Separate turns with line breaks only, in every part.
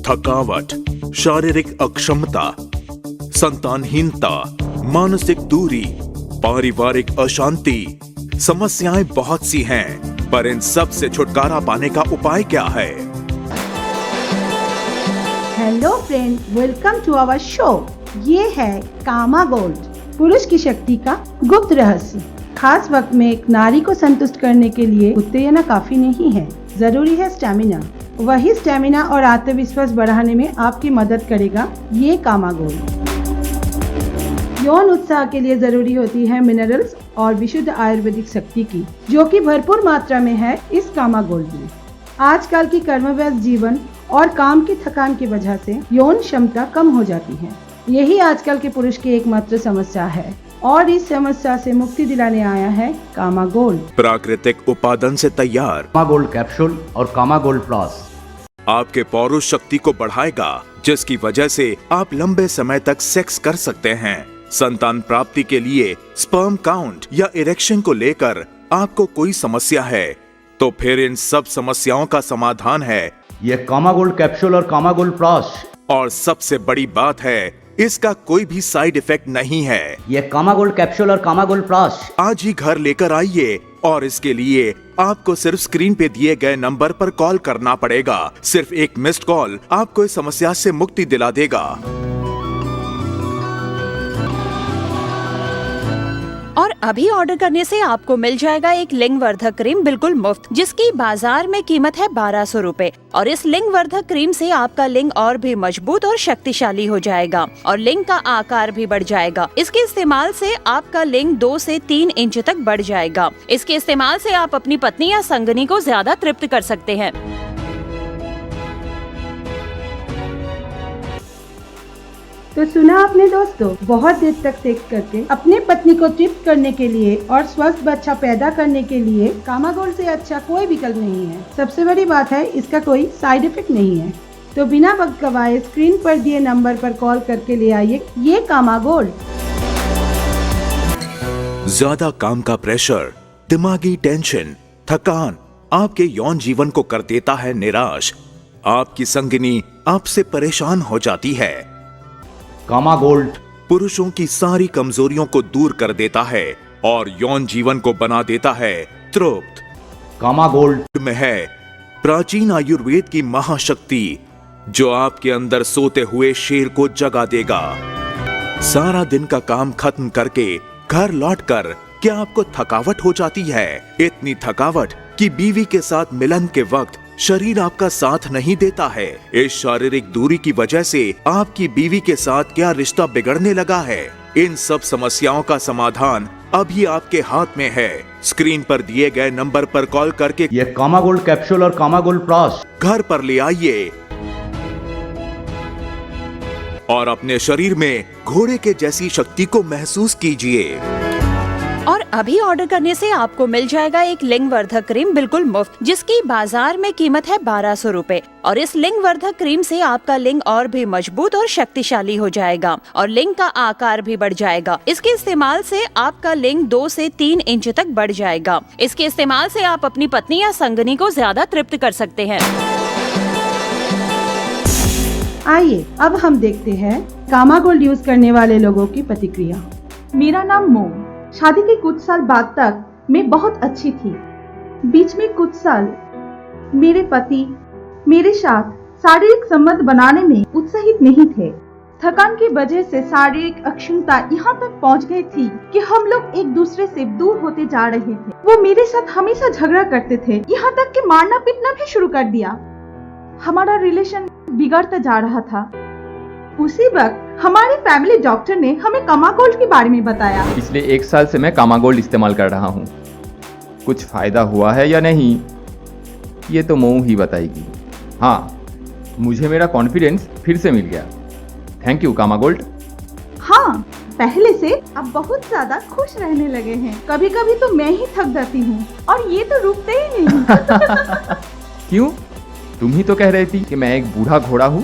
थकावट, शारीरिक अक्षमता, संतानहीनता, मानसिक दूरी, पारिवारिक अशांति, समस्याएं बहुत सी हैं, पर इन सब से छुटकारा पाने का उपाय क्या है?
Hello friend, welcome to our show. ये है कामा गोल्ड, पुरुष की शक्ति का गुप्त रहस्य। खास वक्त में एक नारी को संतुष्ट करने के लिए उत्तेजना काफी नहीं है, जरूरी है स्टैमिना। वही स्टैमिना और आत्मविश्वास बढ़ाने में आपकी मदद करेगा ये कामा गोल्ड। यौन उत्साह के लिए जरूरी होती है मिनरल्स और विशुद्ध आयुर्वेदिक शक्ति की, जो कि भरपूर मात्रा में है इस कामा गोल्ड में। आजकल की कर्मव्यस्त जीवन और काम की थकान की वजह से यौन क्षमता कम हो जाती है। यही आजकल के पुरुष की एकमात्र समस्या है और इस समस्या से मुक्ति दिलाने आया है कामा गोल्ड।
प्राकृतिक उपादान से तैयार
कामा गोल्ड कैप्सूल और कामा गोल्ड प्लस
आपके पौरुष शक्ति को बढ़ाएगा, जिसकी वजह से आप लंबे समय तक सेक्स कर सकते हैं। संतान प्राप्ति के लिए स्पर्म काउंट या इरेक्शन को लेकर आपको कोई समस्या है, तो फिर इन सब समस्याओं का समाधान है
ये कामा गोल्ड कैप्सूल और कामा गोल्ड प्लस।
और सबसे बड़ी बात है, इसका कोई भी साइड इफेक्ट नहीं है।
ये कामा गोल्ड कैप्सूल और कामा गोल्ड प्लस
आज ही घर लेकर आइए और इसके लिए आपको सिर्फ स्क्रीन पे दिए गए नंबर पर कॉल करना पड़ेगा। सिर्फ एक मिस्ड कॉल आपको इस समस्या से मुक्ति दिला देगा।
और अभी ऑर्डर करने से आपको मिल जाएगा एक लिंग वर्धक क्रीम बिल्कुल मुफ्त, जिसकी बाजार में कीमत है 1200 रूपए। और इस लिंग वर्धक क्रीम से आपका लिंग और भी मजबूत और शक्तिशाली हो जाएगा और लिंग का आकार भी बढ़ जाएगा। इसके इस्तेमाल से आपका लिंग 2 से 3 इंच तक बढ़ जाएगा। इसके इस्तेमाल से आप अपनी पत्नी या संगनी को ज्यादा तृप्त कर सकते हैं।
तो सुना आपने दोस्तों, बहुत देर तक सेक्स करके अपने पत्नी को तृप्त करने के लिए और स्वस्थ बच्चा पैदा करने के लिए कामा गोल्ड से अच्छा कोई विकल्प नहीं है। सबसे बड़ी बात है, इसका कोई साइड इफेक्ट नहीं है। तो बिना वक्त गवाए स्क्रीन पर दिए नंबर पर कॉल करके ले आइए ये कामा गोल्ड।
ज्यादा काम का प्रेशर, दिमागी टेंशन, थकान आपके यौन जीवन को कर देता है निराश। आपकी संगिनी आपसे परेशान हो जाती है।
कामा गोल्ड
पुरुषों की सारी कमजोरियों को दूर कर देता है और यौन जीवन को बना देता है तृप्त।
कामा गोल्ड
में है प्राचीन आयुर्वेद की महाशक्ति, जो आपके अंदर सोते हुए शेर को जगा देगा। सारा दिन का काम खत्म करके घर लौटकर क्या आपको थकावट हो जाती है? इतनी थकावट कि बीवी के साथ मिलन के वक्त शरीर आपका साथ नहीं देता है। इस शारीरिक दूरी की वजह से आपकी बीवी के साथ क्या रिश्ता बिगड़ने लगा है? इन सब समस्याओं का समाधान अभी आपके हाथ में है। स्क्रीन पर दिए गए नंबर पर कॉल करके
ये कामा गोल्ड कैप्सूल और कामा गोल्ड प्लस
घर पर ले आइए और अपने शरीर में घोड़े के जैसी शक्ति को महसूस कीजिए।
और अभी ऑर्डर करने से आपको मिल जाएगा एक लिंग वर्धक क्रीम बिल्कुल मुफ्त, जिसकी बाजार में कीमत है 1200 रूपए। और इस लिंग वर्धक क्रीम से आपका लिंग और भी मजबूत और शक्तिशाली हो जाएगा और लिंग का आकार भी बढ़ जाएगा। इसके इस्तेमाल से आपका लिंग 2 से 3 इंच तक बढ़ जाएगा। इसके इस्तेमाल से आप अपनी पत्नी या संगनी को ज्यादा तृप्त कर सकते हैं।
आइए अब हम देखते हैं कामा गोल्ड यूज करने वाले लोगों की प्रतिक्रिया।
मेरा नाम मो। शादी के कुछ साल बाद तक मैं बहुत अच्छी थी। बीच में कुछ साल मेरे पति मेरे साथ शारीरिक संबंध बनाने में उत्साहित नहीं थे। थकान की वजह से शारीरिक अक्षमता यहाँ तक पहुँच गई थी कि हम लोग एक दूसरे से दूर होते जा रहे थे। वो मेरे साथ हमेशा झगड़ा करते थे, यहाँ तक कि मारना पीटना भी शुरू कर दिया। हमारा रिलेशन बिगड़ता जा रहा था। उसी वक्त हमारे फैमिली डॉक्टर ने हमें कामा गोल्ड के बारे में बताया।
पिछले 1 साल से मैं कामा गोल्ड इस्तेमाल कर रहा हूँ। कुछ फायदा हुआ है या नहीं, ये तो मऊ ही बताएगी। हाँ, मुझे मेरा कॉन्फिडेंस फिर से मिल गया। Thank you Kama Gold.
हाँ, पहले से अब बहुत ज्यादा खुश रहने लगे हैं। कभी कभी तो मैं ही थक जाती हूँ और ये तो रुकते ही नहीं।
क्यों? तुम ही तो कह रही थी कि मैं एक बूढ़ा घोड़ा हूँ।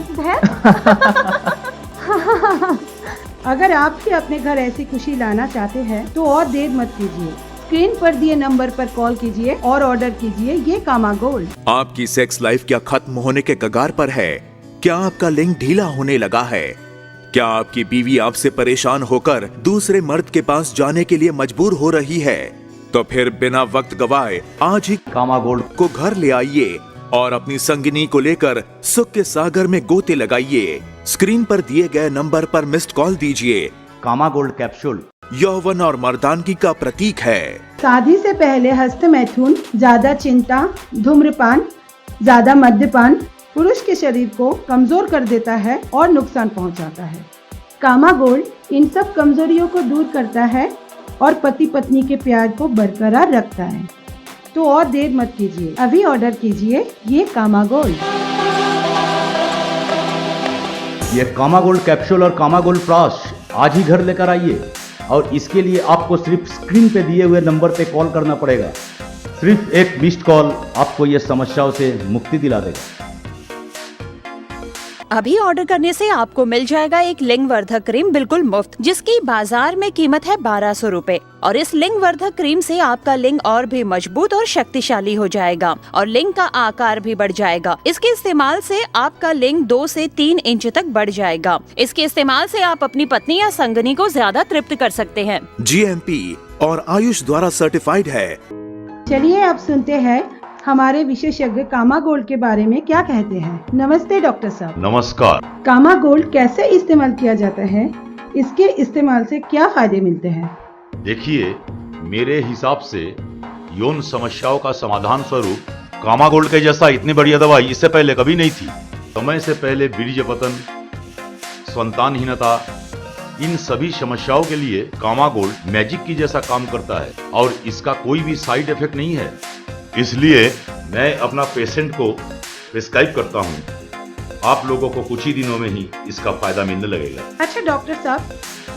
अगर आप भी अपने घर ऐसी खुशी लाना चाहते हैं तो और देर मत कीजिए। स्क्रीन पर दिए नंबर पर कॉल कीजिए और ऑर्डर कीजिए ये कामा गोल्ड।
आपकी सेक्स लाइफ क्या खत्म होने के कगार पर है? क्या आपका लिंग ढीला होने लगा है? क्या आपकी बीवी आपसे परेशान होकर दूसरे मर्द के पास जाने के लिए मजबूर हो रही है? तो फिर बिना वक्त गवाए आज ही
कामा गोल्ड
को घर ले आइए और अपनी संगिनी को लेकर सुख के सागर में गोते लगाइए। स्क्रीन पर दिए गए नंबर पर मिस्ड कॉल दीजिए।
कामा गोल्ड कैप्सूल
यौवन और मर्दानगी का प्रतीक है।
शादी से पहले हस्त मैथुन, ज्यादा चिंता, धूम्रपान, ज्यादा मद्यपान पुरुष के शरीर को कमजोर कर देता है और नुकसान पहुंचाता है। कामा गोल्ड इन सब कमजोरियों को दूर करता है और पति पत्नी के प्यार को बरकरार रखता है। तो और देर मत कीजिए, अभी ऑर्डर कीजिए ये कामा गोल्ड।
ये कामा गोल्ड कैप्सूल और कामा गोल्ड प्लस आज ही घर लेकर आइए और इसके लिए आपको सिर्फ स्क्रीन पे दिए हुए नंबर पे कॉल करना पड़ेगा। सिर्फ एक मिस्ड कॉल आपको ये समस्याओं से मुक्ति दिला देगा।
अभी ऑर्डर करने से आपको मिल जाएगा एक लिंग वर्धक क्रीम बिल्कुल मुफ्त, जिसकी बाजार में कीमत है 1200 रूपए। और इस लिंग वर्धक क्रीम से आपका लिंग और भी मजबूत और शक्तिशाली हो जाएगा और लिंग का आकार भी बढ़ जाएगा। इसके इस्तेमाल से आपका लिंग 2 से 3 इंच तक बढ़ जाएगा। इसके इस्तेमाल से आप अपनी पत्नी या संगनी को ज्यादा तृप्त कर सकते हैं।
GMP और आयुष द्वारा सर्टिफाइड है।
चलिए अब सुनते हैं हमारे विशेषज्ञ कामा गोल्ड के बारे में क्या कहते हैं। नमस्ते डॉक्टर साहब।
नमस्कार।
कामा गोल्ड कैसे इस्तेमाल किया जाता है? इसके इस्तेमाल से क्या फायदे मिलते हैं?
देखिए, मेरे हिसाब से यौन समस्याओं का समाधान स्वरूप कामा गोल्ड के जैसा इतनी बढ़िया दवाई इससे पहले कभी नहीं थी। समय से पहले बीर्जपतन, संतानहीनता, इन सभी समस्याओं के लिए कामा गोल्ड मैजिक की जैसा काम करता है और इसका कोई भी साइड इफेक्ट नहीं है। इसलिए मैं अपना पेशेंट को प्रिस्क्राइब करता हूँ। आप लोगों को कुछ ही दिनों में ही इसका फायदा मिलने लगेगा।
अच्छा डॉक्टर साहब,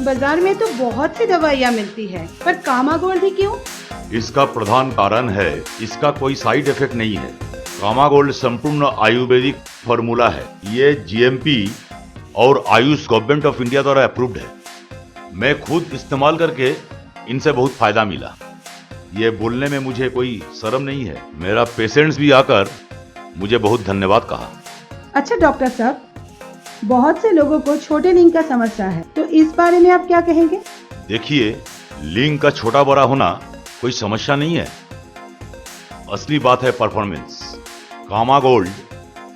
बाजार में तो बहुत सी दवाइयाँ मिलती है, पर कामा गोल्ड ही क्यों?
इसका प्रधान कारण है इसका कोई साइड इफेक्ट नहीं है। कामा गोल्ड संपूर्ण आयुर्वेदिक फॉर्मूला है। ये GMP और आयुष गवर्नमेंट ऑफ इंडिया द्वारा अप्रूव्ड है। मैं खुद इस्तेमाल करके इनसे बहुत फायदा मिला। ये बोलने में मुझे कोई शर्म नहीं है। मेरा पेशेंट्स भी आकर मुझे बहुत धन्यवाद कहा।
अच्छा डॉक्टर साहब, बहुत से लोगों को छोटे लिंग का समस्या है, तो इस बारे में आप क्या कहेंगे?
देखिए, लिंग का छोटा बड़ा होना कोई समस्या नहीं है। असली बात है परफॉर्मेंस। कामा गोल्ड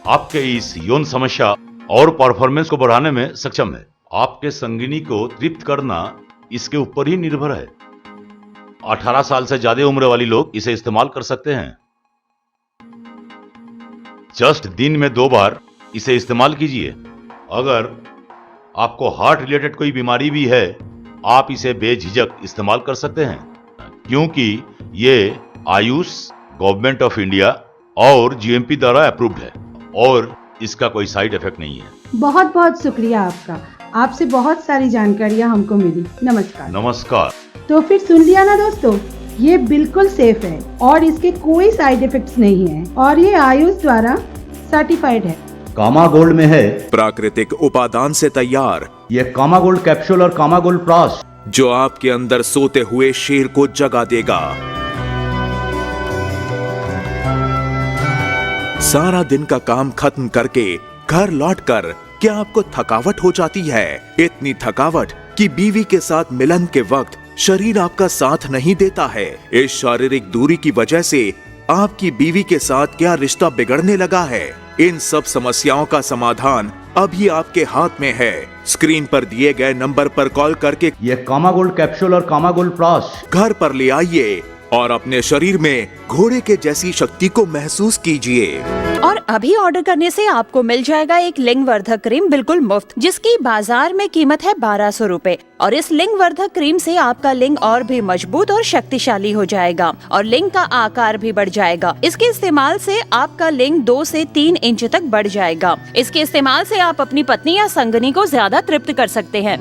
आपके इस यौन समस्या और परफॉर्मेंस को बढ़ाने में सक्षम है। आपके संगिनी को तृप्त करना इसके ऊपर ही निर्भर है। 18 साल से ज्यादा उम्र वाली लोग इसे इस्तेमाल कर सकते हैं। जस्ट दिन में 2 बार इसे इस्तेमाल कीजिए। अगर आपको हार्ट रिलेटेड कोई बीमारी भी है, आप इसे बेझिझक इस्तेमाल कर सकते हैं, क्योंकि ये आयुष गवर्नमेंट ऑफ इंडिया और GMP द्वारा अप्रूव्ड है और इसका कोई साइड इफेक्ट नहीं है।
बहुत बहुत शुक्रिया आपका। आपसे बहुत सारी जानकारियाँ हमको मिली। नमस्कार।
नमस्कार।
तो फिर सुन लिया ना दोस्तों, ये बिल्कुल सेफ है और इसके कोई साइड इफेक्ट्स नहीं है और ये आयुष द्वारा सर्टिफाइड है।
कामा गोल्ड में है
प्राकृतिक उपादान से तैयार
ये कामा गोल्ड कैप्सूल और कामा गोल्ड प्लस,
जो आपके अंदर सोते हुए शेर को जगा देगा। सारा दिन का काम खत्म करके घर लौटकर क्या आपको थकावट हो जाती है? इतनी थकावट कि बीवी के साथ मिलन के वक्त शरीर आपका साथ नहीं देता है। इस शारीरिक दूरी की वजह से आपकी बीवी के साथ क्या रिश्ता बिगड़ने लगा है? इन सब समस्याओं का समाधान अभी आपके हाथ में है। स्क्रीन पर दिए गए नंबर पर कॉल करके
ये कामा गोल्ड कैप्सूल और कामा गोल्ड प्लस
घर पर ले आइए और अपने शरीर में घोड़े के जैसी शक्ति को महसूस कीजिए।
और अभी ऑर्डर करने से आपको मिल जाएगा एक लिंग वर्धक क्रीम बिल्कुल मुफ्त, जिसकी बाजार में कीमत है 1200 रूपए। और इस लिंग वर्धक क्रीम से आपका लिंग और भी मजबूत और शक्तिशाली हो जाएगा और लिंग का आकार भी बढ़ जाएगा। इसके इस्तेमाल से आपका लिंग 2 से 3 इंच तक बढ़ जाएगा। इसके इस्तेमाल से आप अपनी पत्नी या संगनी को ज्यादा तृप्त कर सकते हैं।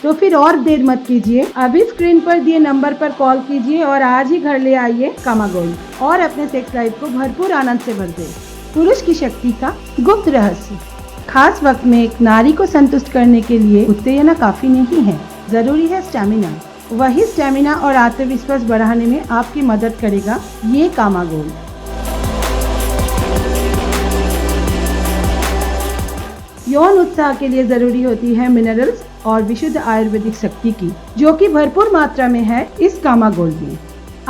तो फिर और देर मत कीजिए, अभी स्क्रीन पर दिए नंबर पर कॉल कीजिए और आज ही घर ले आइए कामा गोल्ड और अपने सेक्स लाइफ को भरपूर आनंद से भर दे। पुरुष की शक्ति का गुप्त रहस्य। खास वक्त में एक नारी को संतुष्ट करने के लिए उत्तेजना काफी नहीं है, जरूरी है स्टैमिना। वही स्टैमिना और आत्मविश्वास बढ़ाने में आपकी मदद करेगा ये कामा गोल्ड। यौन उत्साह के लिए जरूरी होती है मिनरल्स और विशुद्ध आयुर्वेदिक शक्ति की, जो कि भरपूर मात्रा में है इस कामा गोल्ड में।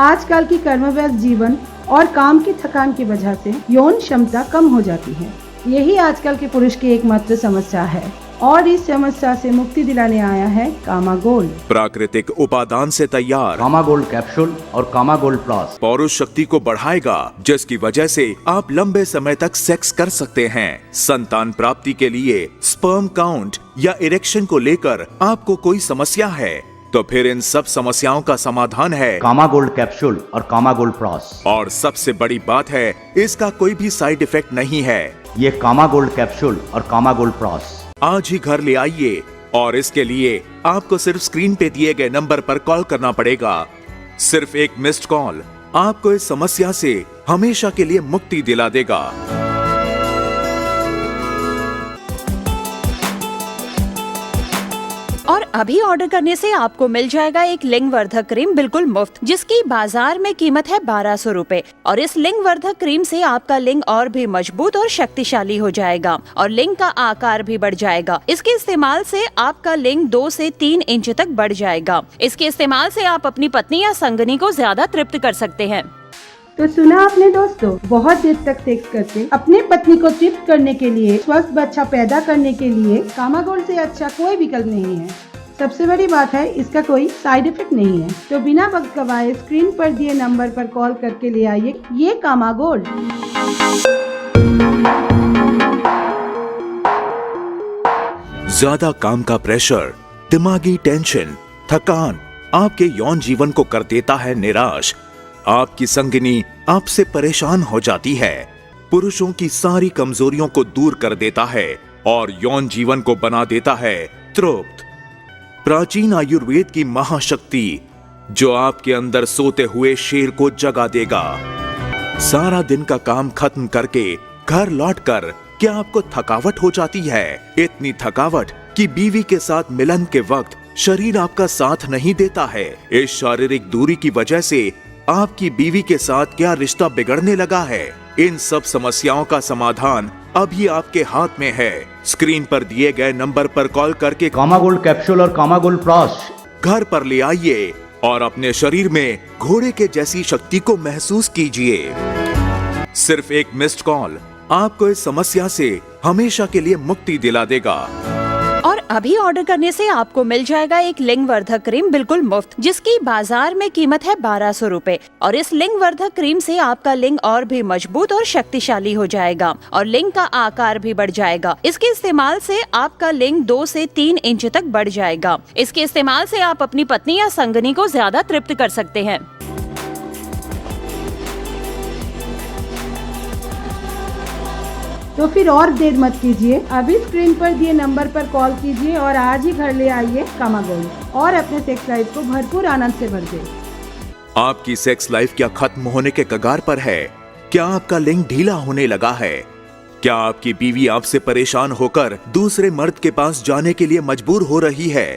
आजकल की कर्मव्यस्त जीवन और काम की थकान की वजह से यौन क्षमता कम हो जाती है। यही आजकल के पुरुष की एकमात्र समस्या है और इस समस्या से मुक्ति दिलाने आया है कामा गोल्ड।
प्राकृतिक उपादान से तैयार
कामा गोल्ड कैप्सूल और कामा गोल्ड प्लस
पौरुष शक्ति को बढ़ाएगा, जिसकी वजह से आप लंबे समय तक सेक्स कर सकते हैं। संतान प्राप्ति के लिए स्पर्म काउंट या इरेक्शन को लेकर आपको कोई समस्या है तो फिर इन सब समस्याओं का समाधान है
कामा गोल्ड कैप्सूल और कामा गोल्ड प्लस।
और सबसे बड़ी बात है, इसका कोई भी साइड इफेक्ट नहीं है।
ये कामा गोल्ड कैप्सूल और कामा गोल्ड प्लस
आज ही घर ले आइए और इसके लिए आपको सिर्फ स्क्रीन पे दिए गए नंबर पर कॉल करना पड़ेगा। सिर्फ एक मिस्ड कॉल आपको इस समस्या से हमेशा के लिए मुक्ति दिला देगा।
और अभी ऑर्डर करने से आपको मिल जाएगा एक लिंग वर्धक क्रीम बिल्कुल मुफ्त, जिसकी बाजार में कीमत है 1200 रूपए। और इस लिंग वर्धक क्रीम से आपका लिंग और भी मजबूत और शक्तिशाली हो जाएगा और लिंग का आकार भी बढ़ जाएगा। इसके इस्तेमाल से आपका लिंग 2 से 3 इंच तक बढ़ जाएगा। इसके इस्तेमाल से आप अपनी पत्नी या संगनी को ज्यादा तृप्त कर सकते हैं।
तो सुना आपने दोस्तों, बहुत देर तक सेक्स करके अपने पत्नी को तृप्त करने के लिए, स्वस्थ बच्चा पैदा करने के लिए कामा गोल्ड से अच्छा कोई विकल्प नहीं है। सबसे बड़ी बात है, इसका कोई साइड इफेक्ट नहीं है। तो बिना वक्त गवाए स्क्रीन पर दिए नंबर पर कॉल करके ले आइए ये कामा गोल्ड।
ज्यादा काम का प्रेशर, दिमागी टेंशन, थकान आपके यौन जीवन को कर देता है निराश। आपकी संगिनी आपसे परेशान हो जाती है, पुरुषों की सारी कमजोरियों को दूर कर देता है और यौन जीवन को बना देता है तृप्त। प्राचीन आयुर्वेद की महाशक्ति जो आपके अंदर सोते हुए शेर को जगा देगा। सारा दिन का काम खत्म करके घर लौटकर क्या आपको थकावट हो जाती है? इतनी थकावट कि बीवी के साथ मिलन के वक्त शरीर आपका साथ नहीं देता है। इस शारीरिक दूरी की वजह से आपकी बीवी के साथ क्या रिश्ता बिगड़ने लगा है? इन सब समस्याओं का समाधान अभी आपके हाथ में है। स्क्रीन पर दिए गए नंबर पर कॉल करके
कामा गोल्ड कैप्सूल और कामा गोल्ड प्लस
घर पर ले आइए और अपने शरीर में घोड़े के जैसी शक्ति को महसूस कीजिए। सिर्फ एक मिस्ड कॉल आपको इस समस्या से हमेशा के लिए मुक्ति दिला देगा।
और अभी ऑर्डर करने से आपको मिल जाएगा एक लिंग वर्धक क्रीम बिल्कुल मुफ्त, जिसकी बाजार में कीमत है 1200 रूपए। और इस लिंग वर्धक क्रीम से आपका लिंग और भी मजबूत और शक्तिशाली हो जाएगा और लिंग का आकार भी बढ़ जाएगा। इसके इस्तेमाल से आपका लिंग 2 से 3 इंच तक बढ़ जाएगा। इसके इस्तेमाल से आप अपनी पत्नी या संगनी को ज्यादा तृप्त कर सकते हैं।
तो फिर और देर मत कीजिए, अभी स्क्रीन पर दिए नंबर पर कॉल कीजिए और आज ही घर ले आइए कामा गोल्ड और अपने सेक्स लाइफ को भरपूर आनंद से भर दे।
आपकी सेक्स लाइफ क्या खत्म होने के कगार पर है? क्या आपका लिंग ढीला होने लगा है? क्या आपकी बीवी आपसे परेशान होकर दूसरे मर्द के पास जाने के लिए मजबूर हो रही है?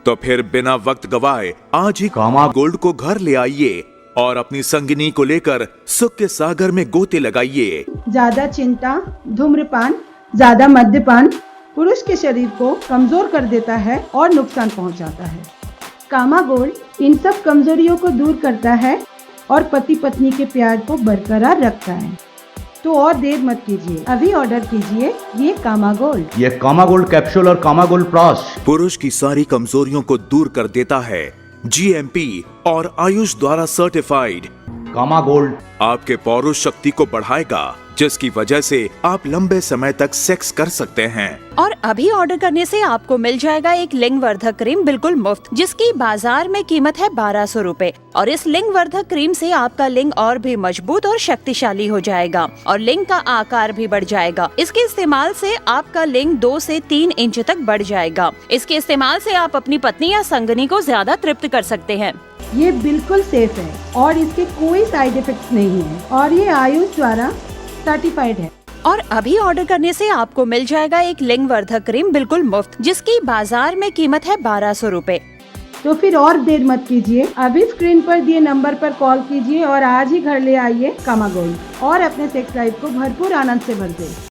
तो फिर बिना वक्त गवाए आज ही कामा गोल्ड को घर ले आइए और अपनी संगिनी को लेकर सुख के सागर में गोते लगाइए।
ज्यादा चिंता, धूम्रपान, ज्यादा मद्यपान पुरुष के शरीर को कमजोर कर देता है और नुकसान पहुंचाता है। कामा गोल्ड इन सब कमजोरियों को दूर करता है और पति पत्नी के प्यार को बरकरार रखता है। तो और देर मत कीजिए, अभी ऑर्डर कीजिए ये कामा गोल्ड।
ये कामा गोल्ड कैप्सूल और कामा गोल्ड प्लस
पुरुष की सारी कमजोरियों को दूर कर देता है। GMP और आयुष द्वारा सर्टिफाइड
कामा गोल्ड
आपके पौरुष शक्ति को बढ़ाएगा, जिसकी वजह से आप लंबे समय तक सेक्स कर सकते हैं।
और अभी ऑर्डर करने से आपको मिल जाएगा एक लिंग वर्धक क्रीम बिल्कुल मुफ्त, जिसकी बाजार में कीमत है 1200 रूपए। और इस लिंग वर्धक क्रीम से आपका लिंग और भी मजबूत और शक्तिशाली हो जाएगा और लिंग का आकार भी बढ़ जाएगा। इसके इस्तेमाल से आपका लिंग 2 से 3 इंच तक बढ़ जाएगा। इसके इस्तेमाल से आप अपनी पत्नी या संगनी को ज्यादा तृप्त कर सकते हैं।
ये बिल्कुल सेफ है और इसके कोई साइड इफेक्ट्स नहीं है और ये आयुष द्वारा सर्टिफाइड है।
और अभी ऑर्डर करने से आपको मिल जाएगा एक लिंग वर्धक क्रीम बिल्कुल मुफ्त, जिसकी बाजार में कीमत है 1200 रूपए।
तो फिर और देर मत कीजिए, अभी स्क्रीन पर दिए नंबर पर कॉल कीजिए और आज ही घर ले आइए कामा गोल्ड और अपने सेक्स लाइफ को भरपूर आनंद से भर दे।